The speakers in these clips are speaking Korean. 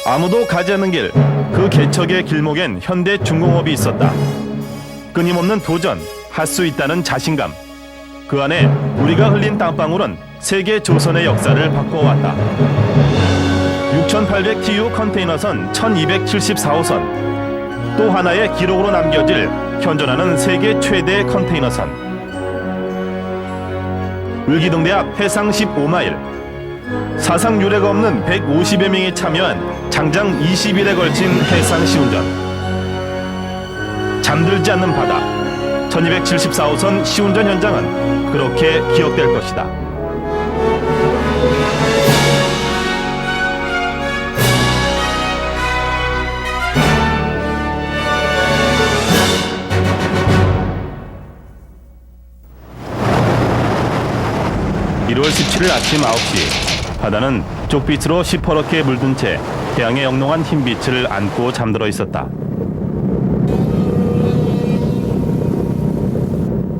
아무도 가지 않는 길, 그 개척의 길목엔 현대중공업이 있었다. 끊임없는 도전, 할 수 있다는 자신감. 그 안에 우리가 흘린 땀방울은 세계 조선의 역사를 바꿔왔다. 6,800 TU 컨테이너선 1,274호선. 또 하나의 기록으로 남겨질 현존하는 세계 최대 컨테이너선. 을기둥대 앞 해상 15마일. 사상 유례가 없는 150여 명이 참여한 장장 20일에 걸친 해상 시운전. 잠들지 않는 바다. 1274호선 시운전 현장은 그렇게 기억될 것이다. (1월 17일) 아침 9시 바다는 쪽빛으로 시퍼렇게 물든 채 태양의 영롱한 흰빛을 안고 잠들어 있었다.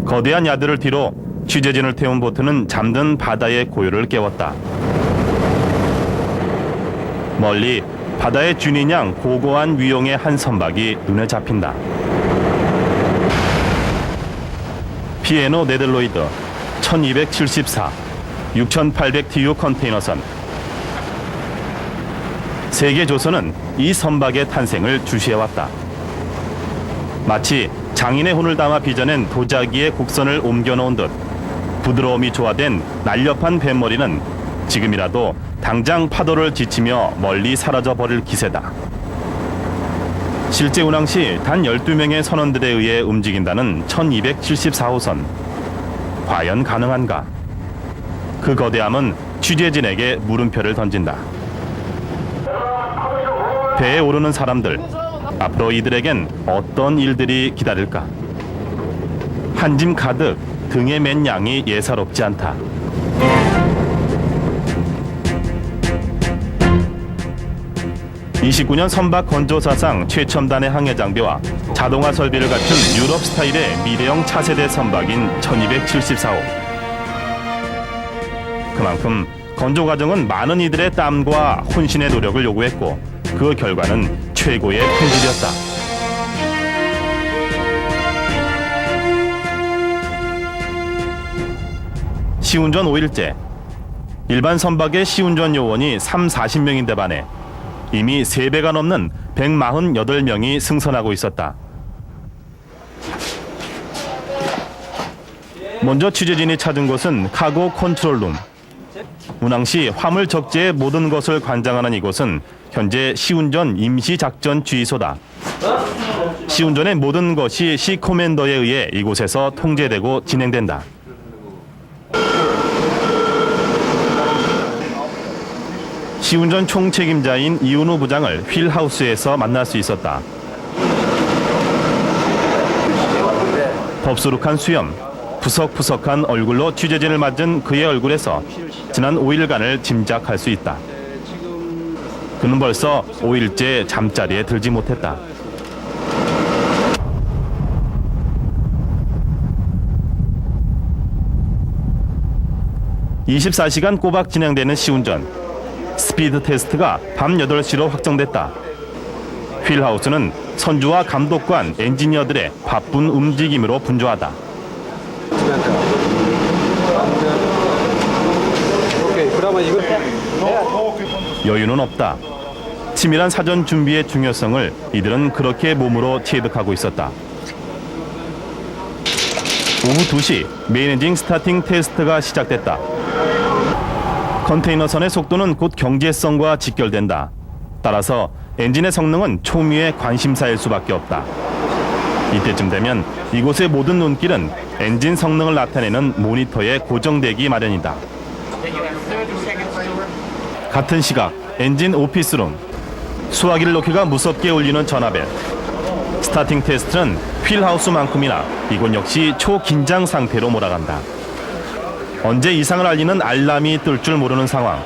거대한 야들을 뒤로 취재진을 태운 보트는 잠든 바다의 고요를 깨웠다. 멀리 바다의 준인 양 고고한 위용의 한 선박이 눈에 잡힌다. P&O 네덜로이드 1274 6,800 TU 컨테이너선. 세계 조선은 이 선박의 탄생을 주시해왔다. 마치 장인의 혼을 담아 빚어낸 도자기의 곡선을 옮겨놓은 듯 부드러움이 조화된 날렵한 뱃머리는 지금이라도 당장 파도를 지치며 멀리 사라져버릴 기세다. 실제 운항 시 단 12명의 선원들에 의해 움직인다는 1274호선. 과연 가능한가? 그 거대함은 취재진에게 물음표를 던진다. 배에 오르는 사람들, 앞으로 이들에겐 어떤 일들이 기다릴까? 한 짐 가득 등에 맨 양이 예사롭지 않다. (29년) 선박 건조 사상 최첨단의 항해 장비와 자동화 설비를 갖춘 유럽 스타일의 미래형 차세대 선박인 1274호. 그만큼 건조 과정은 많은 이들의 땀과 혼신의 노력을 요구했고 그 결과는 최고의 품질이었다. 시운전 5일째. 일반 선박의 시운전 요원이 30~40명인데 반해 이미 3배가 넘는 148명이 승선하고 있었다. 먼저 취재진이 찾은 곳은 카고 컨트롤룸. 운항 시 화물 적재의 모든 것을 관장하는 이곳은 현재 시운전 임시작전 주의소다. 시운전의 모든 것이 시 코맨더에 의해 이곳에서 통제되고 진행된다. 시운전 총책임자인 이은우 부장을 휠하우스에서 만날 수 있었다. 덥수룩한 수염, 푸석푸석한 얼굴로 취재진을 맞은 그의 얼굴에서 지난 5일간을 짐작할 수 있다. 그는 벌써 5일째 잠자리에 들지 못했다. (24시간) 꼬박 진행되는 시운전. 스피드 테스트가 밤 8시로 확정됐다. 휠하우스는 선주와 감독관, 엔지니어들의 바쁜 움직임으로 분주하다. 여유는 없다. 치밀한 사전 준비의 중요성을 이들은 그렇게 몸으로 체득하고 있었다. 오후 2시 메인 엔진 스타팅 테스트가 시작됐다. 컨테이너선의 속도는 곧 경제성과 직결된다. 따라서 엔진의 성능은 초미의 관심사일 수밖에 없다. 이때쯤 되면 이곳의 모든 눈길은 엔진 성능을 나타내는 모니터에 고정되기 마련이다. 같은 시각 엔진 오피스룸. 수화기를 놓기가 무섭게 울리는 전화벨. 스타팅 테스트는 휠하우스만큼이나 이곳 역시 초긴장 상태로 몰아간다. 언제 이상을 알리는 알람이 뜰 줄 모르는 상황.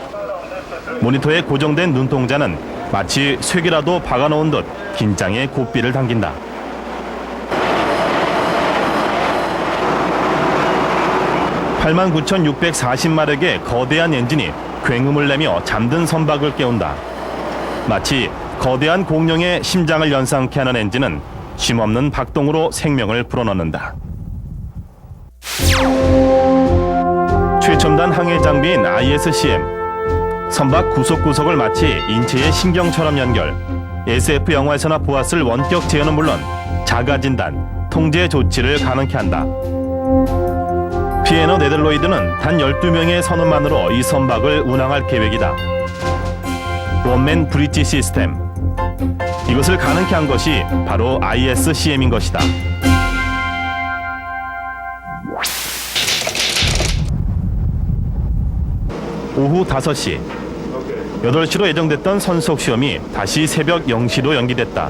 모니터에 고정된 눈동자는 마치 쇠기라도 박아놓은 듯 긴장의 고삐를 당긴다. 89,640마력의 거대한 엔진이 굉음을 내며 잠든 선박을 깨운다. 마치 거대한 공룡의 심장을 연상케 하는 엔진은 쉼없는 박동으로 생명을 불어넣는다. 최첨단 항해 장비인 ISCM, 선박 구석구석을 마치 인체의 신경처럼 연결, SF 영화에서나 보았을 원격 제어는 물론 자가 진단, 통제 조치를 가능케 한다. 피에너 네덜로이드는 단 12명의 선원만으로 이 선박을 운항할 계획이다. 원맨 브릿지 시스템. 이것을 가능케 한 것이 바로 ISCM인 것이다. 오후 5시. 8시로 예정됐던 선속 시험이 다시 새벽 0시로 연기됐다.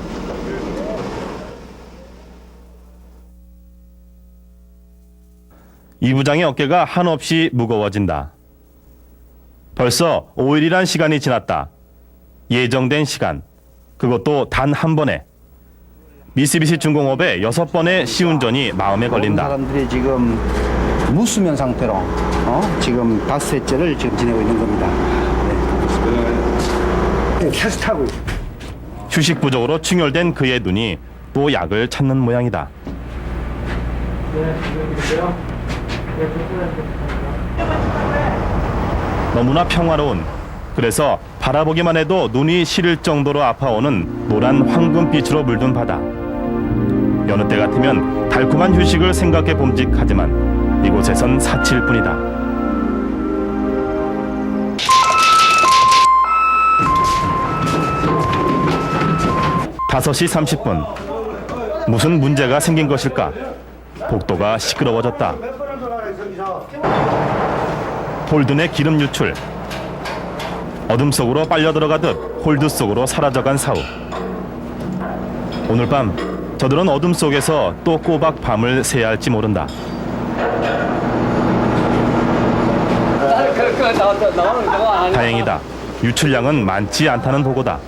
이 부장의 어깨가 한없이 무거워진다. 벌써 5일이란 시간이 지났다. 예정된 시간, 그것도 단 한 번에. 미쓰비시 중공업의 6번의 시운전이 마음에 걸린다. 사람들이 지금 무수면 상태로 지금 5회째를 지금 지내고 있는 겁니다. 네. 테스트하고 있습니다. 휴식 부족으로 충혈된 그의 눈이 또 약을 찾는 모양이다. 너무나 평화로운, 그래서 바라보기만 해도 눈이 시릴 정도로 아파오는 노란 황금빛으로 물든 바다. 여느 때 같으면 달콤한 휴식을 생각해 봄직하지만 이곳에선 사치일 뿐이다. (5시 30분) 무슨 문제가 생긴 것일까? 복도가 시끄러워졌다. 홀든의 기름 유출. 어둠 속으로 빨려 들어가듯 홀드 속으로 사라져간 사우. 오늘 밤 저들은 어둠 속에서 또 꼬박 밤을 새야 할지 모른다. 다행이다. 유출량은 많지 않다는 보고다.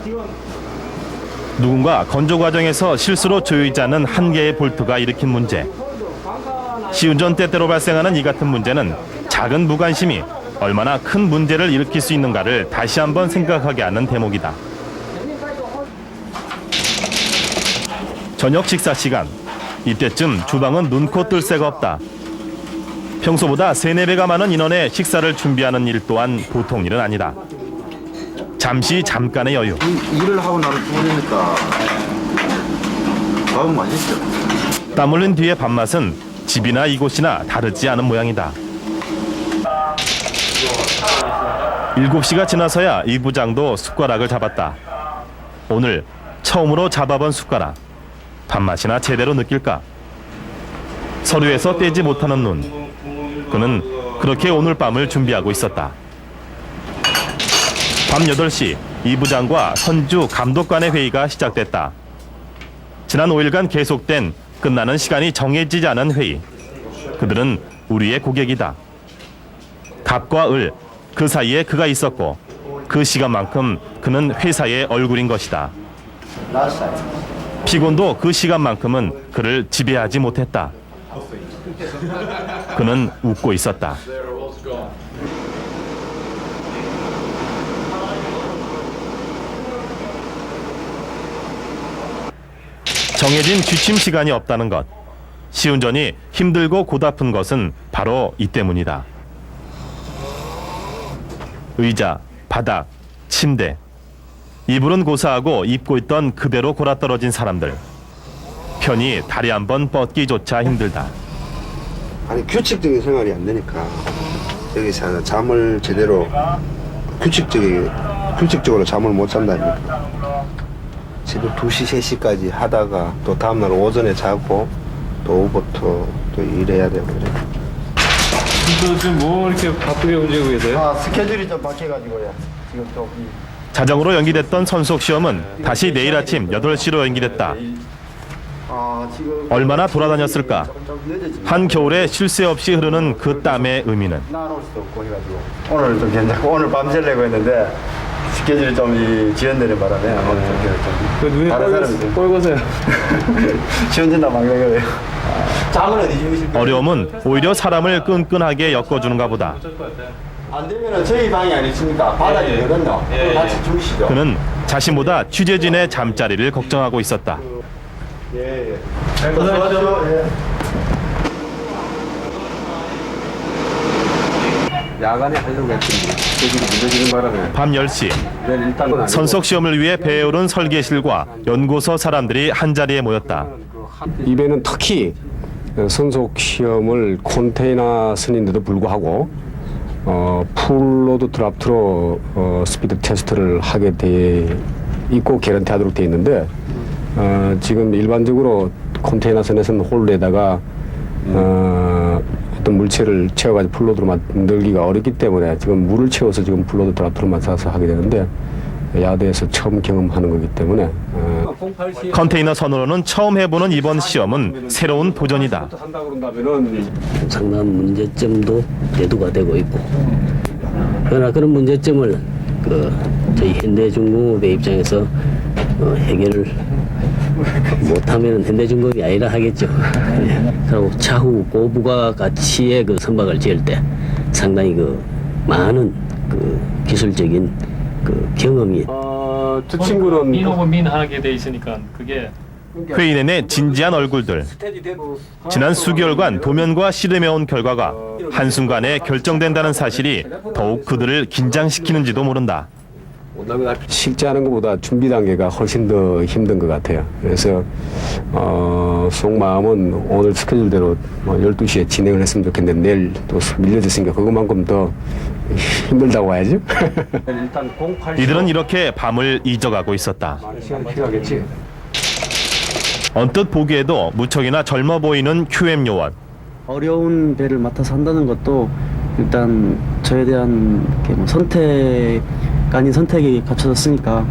누군가 건조 과정에서 실수로 조이지 않은 한 개의 볼트가 일으킨 문제. 시운전 때때로 발생하는 이 같은 문제는 작은 무관심이 얼마나 큰 문제를 일으킬 수 있는가를 다시 한번 생각하게 하는 대목이다. 저녁 식사 시간. 이때쯤 주방은 눈코 뜰 새가 없다. 평소보다 3-4배가 많은 인원의 식사를 준비하는 일 또한 보통 일은 아니다. 잠깐의 여유. 일을 하고 나를 부르니까 밥은 맛있죠. 땀 흘린 뒤의 밥맛은 집이나 이곳이나 다르지 않은 모양이다. 7시가 지나서야 이 부장도 숟가락을 잡았다. 오늘 처음으로 잡아본 숟가락. 밥맛이나 제대로 느낄까? 서류에서 떼지 못하는 눈. 그는 그렇게 오늘 밤을 준비하고 있었다. 밤 8시 이 부장과 선주 감독관의 회의가 시작됐다. 지난 5일간 계속된 끝나는 시간이 정해지지 않은 회의. 그들은 우리의 고객이다. 갑과 을, 그 사이에 그가 있었고 그 시간만큼 그는 회사의 얼굴인 것이다. 피곤도 그 시간만큼은 그를 지배하지 못했다. 그는 웃고 있었다. 정해진 취침 시간이 없다는 것. 시운전이 힘들고 고달픈 것은 바로 이 때문이다. 의자, 바닥, 침대. 이불은 고사하고 입고 있던 그대로 골아떨어진 사람들. 편히 다리 한번 뻗기조차 힘들다. 아니 규칙적인 생활이 안 되니까 여기서 잠을 제대로 규칙적으로 잠을 못 잔다니까. 새벽 2시, 3시까지 하다가 또 다음날 오전에 자고 또 오후부터 또 일해야 되고 그래. 지금 뭐 이렇게 바쁘게 움직이고 계세요? 스케줄이 좀 바뀌어가지고요. 지금 좀 자정으로 연기됐던 선속 시험은 다시 내일 아침 8시로 연기됐다. 지금 얼마나 돌아다녔을까? 한겨울에 쉴 새 없이 흐르는 그 땀의 의미는. 나올 수도 없고 해가지고 오늘 좀 괜찮고 오늘 밤 새려고 했는데 스케줄이 좀 지연되는 바람에 오늘 그 눈이 다른 사람이 뻘거세요. 지연된다 막내거든요. 잠은 어디 주무실 어려움은 오히려 사람을 끈끈하게 엮어주는가 보다. 안 되면은 저희 방이 아니십니까? 바닥이거든요. 같이 주무시죠. 그는 자신보다 취재진의 잠자리를 걱정하고 있었다. 야간에 하려고 했더니 스케줄이 늦어지는 바람에 밤 10시 내일 일단은 선속 시험을 위해 배에 오른 설계실과 연구소 사람들이 한자리에 모였다. 이번에는 특히 선속 시험을 컨테이너 선인데도 불구하고 풀로드 드라프트로 스피드 테스트를 하게 돼 있고 개런티하도록 돼 있는데 지금 일반적으로 컨테이너 선에서는 홀에다가 어떤 물체를 채워가지고 풀로드로 만들기가 어렵기 때문에 지금 물을 채워서 지금 풀로드 드라프트로 만들어서 하게 되는데 야대에서 처음 경험하는 거기 때문에 컨테이너 선으로는 처음 해보는 이번 시험은 새로운 도전이다. 한다고 그런다면은 상당한 문제점도 대두가 되고 있고 그러나 그런 문제점을 저희 현대중공업의 입장에서 해결을 못하면 현대중공업이 아니라 하겠죠. 그리고 차후 고부가 가치의 선박을 지을 때 상당히 많은 기술적인 경험이 저 친구는 민하고 민하게 돼 있으니까 그게 회의 내내 진지한 얼굴들. 지난 수개월간 도면과 씨름해온 결과가 한순간에 결정된다는 사실이 더욱 그들을 긴장시키는지도 모른다. 실제하는 것보다 준비 단계가 훨씬 더 힘든 것 같아요. 그래서 속마음은 오늘 스케줄대로 12시에 진행을 했으면 좋겠는데 내일 또 밀려졌으니까 그것만큼 더 힘들다고 해야죠. 일단 08 이들은 이렇게 밤을 잊어가고 있었다. 시간 필요하겠지. 언뜻 보기에도 무척이나 젊어 보이는 QM 요원. 어려운 배를 맡아서 한다는 것도 일단 저에 대한 선택 아닌 선택이 갖춰졌으니까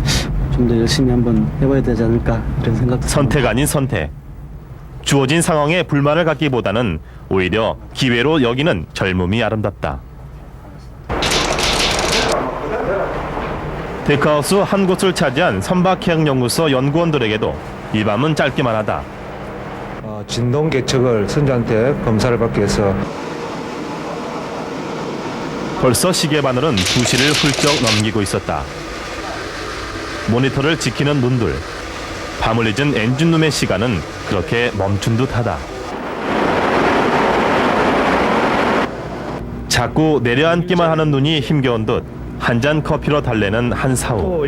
좀 더 열심히 한번 해봐야 되지 않을까 이런 생각도 선택 아닌 선택. 주어진 상황에 불만을 갖기보다는 오히려 기회로 여기는 젊음이 아름답다. 데크하우스 한 곳을 차지한 선박해양연구소 연구원들에게도 이 밤은 짧기만 하다. 진동 계측을 선장한테 검사를 받기 위해서 벌써 시계바늘은 2시를 훌쩍 넘기고 있었다. 모니터를 지키는 눈들. 밤을 잊은 엔진룸의 시간은 그렇게 멈춘 듯하다. 자꾸 내려앉기만 하는 눈이 힘겨운 듯 한 잔 커피로 달래는 한 사후.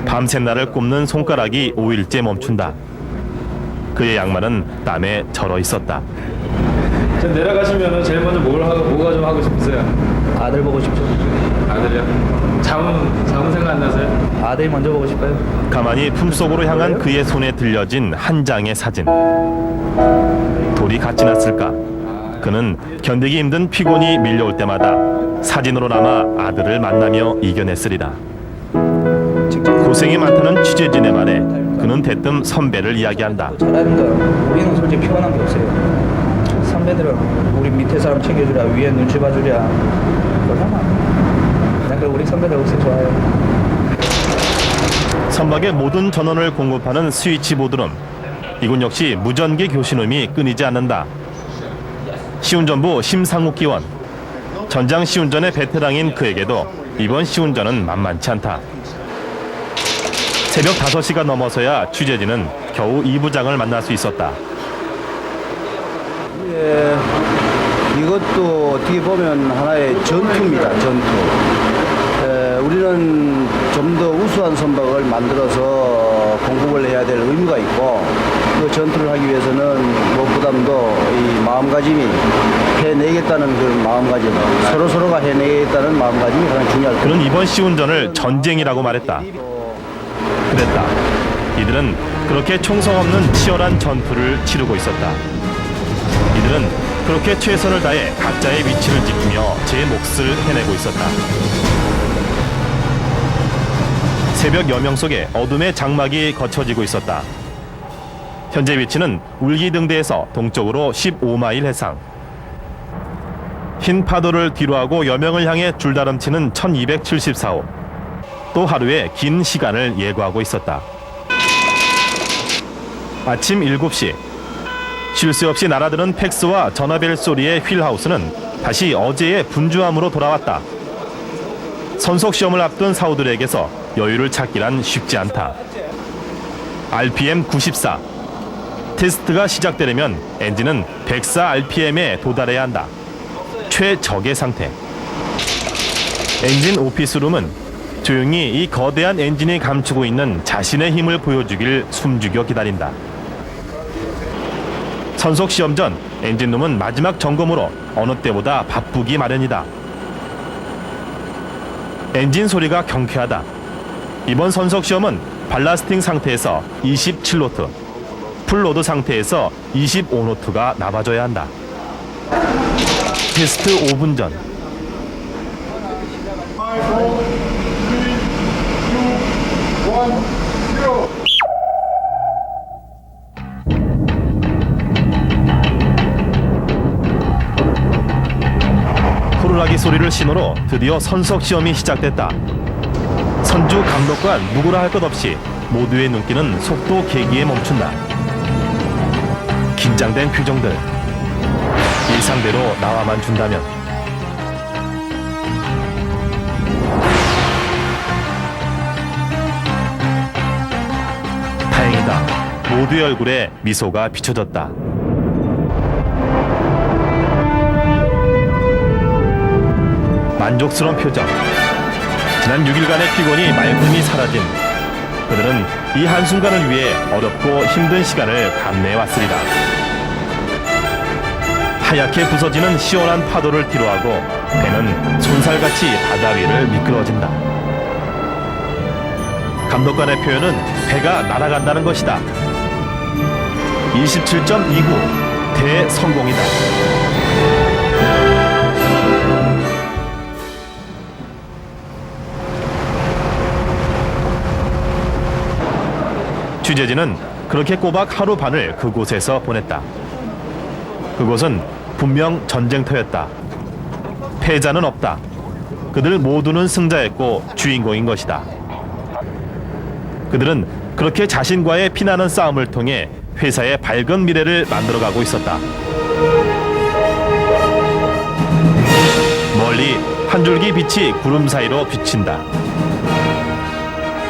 밤새 날을 꼽는 손가락이 5일째 멈춘다. 그의 양말은 땀에 절어 있었다. 좀 내려가시면은 제일 먼저 뭐가 좀 하고 싶으세요? 아들 보고 싶죠. 아들이요? 자문 생각 안 나세요? 아들 먼저 보고 싶어요. 가만히 품속으로 향한 그의 손에 들려진 한 장의 사진. 돌이 같이 났을까? 그는 견디기 힘든 피곤이 밀려올 때마다 사진으로 남아 아들을 만나며 이겨냈으리라. 고생이 많다는 취재진의 말에 그는 대뜸 선배를 이야기한다. 잘하는 거 우리는 솔직히 피곤한 게 없어요. 선배들은 우리 밑에 사람 챙겨주랴 위에 눈치 봐주랴 그러잖아. 난 우리 선배들 혹시 좋아요. 선박의 모든 전원을 공급하는 스위치보드룸. 이곳 역시 무전기 교신음이 끊이지 않는다. 시운전부 심상욱 기원. 전장 시운전의 베테랑인 그에게도 이번 시운전은 만만치 않다. 새벽 5시가 넘어서야 취재진은 겨우 이 부장을 만날 수 있었다. 예, 이것도 어떻게 보면 하나의 전투입니다. 전투. 우리는 좀 더 우수한 선박을 만들어서 공급을 해야 될 의무가 있고 그 전투를 하기 위해서는 무엇보다도 이 마음가짐이 해내겠다는 그 마음가짐, 서로가 해내겠다는 마음가짐이 가장 중요할 그는 이번 시운전을 전쟁이라고 말했다. 그랬다. 이들은 그렇게 총성 없는 치열한 전투를 치르고 있었다. 이들은 그렇게 최선을 다해 각자의 위치를 지키며 제 몫을 해내고 있었다. 새벽 여명 속에 어둠의 장막이 거쳐지고 있었다. 현재 위치는 울기등대에서 동쪽으로 15마일 해상. 흰 파도를 뒤로하고 여명을 향해 줄다름치는 1274호. 또 하루의 긴 시간을 예고하고 있었다. 아침 7시. 쉴 새 없이 날아드는 팩스와 전화벨 소리의 휠하우스는 다시 어제의 분주함으로 돌아왔다. 선속 시험을 앞둔 사우들에게서 여유를 찾기란 쉽지 않다. RPM 94. 테스트가 시작되려면 엔진은 104 RPM에 도달해야 한다. 최적의 상태. 엔진 오피스룸은 조용히 이 거대한 엔진이 감추고 있는 자신의 힘을 보여주길 숨죽여 기다린다. 선속 시험 전 엔진룸은 마지막 점검으로 어느 때보다 바쁘기 마련이다. 엔진 소리가 경쾌하다. 이번 선속 시험은 발라스팅 상태에서 27노트, 풀로드 상태에서 25노트가 나와줘야 한다. 테스트 5분 전. 호루라기 소리를 신호로 드디어 선속 시험이 시작됐다. 선주 감독관 누구라 할 것 없이 모두의 눈길은 속도 계기에 멈춘다. 긴장된 표정들. 예상대로 나와만 준다면. 다행이다. 모두의 얼굴에 미소가 비춰졌다. 만족스러운 표정. 지난 6일간의 피곤이 말끔히 사라진 그들은 이 한순간을 위해 어렵고 힘든 시간을 감내해왔으리라. 하얗게 부서지는 시원한 파도를 뒤로하고 배는 손살같이 바다 위를 미끄러진다. 감독관의 표현은 배가 날아간다는 것이다. 27.29 대성공이다. 취재진은 그렇게 꼬박 하루 반을 그곳에서 보냈다. 그곳은 분명 전쟁터였다. 패자는 없다. 그들 모두는 승자였고 주인공인 것이다. 그들은 그렇게 자신과의 피나는 싸움을 통해 회사의 밝은 미래를 만들어가고 있었다. 멀리 한 줄기 빛이 구름 사이로 비친다.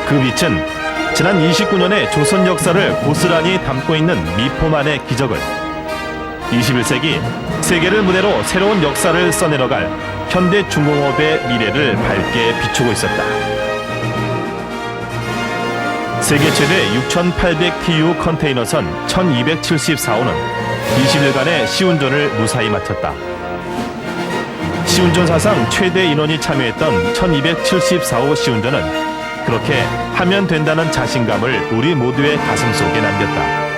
그 빛은 지난 29년의 조선 역사를 고스란히 담고 있는 미포만의 기적을 21세기 세계를 무대로 새로운 역사를 써내려갈 현대 중공업의 미래를 밝게 비추고 있었다. 세계 최대 6,800TU 컨테이너선 1274호는 20일간의 시운전을 무사히 마쳤다. 시운전 사상 최대 인원이 참여했던 1274호 시운전은 그렇게 하면 된다는 자신감을 우리 모두의 가슴속에 남겼다.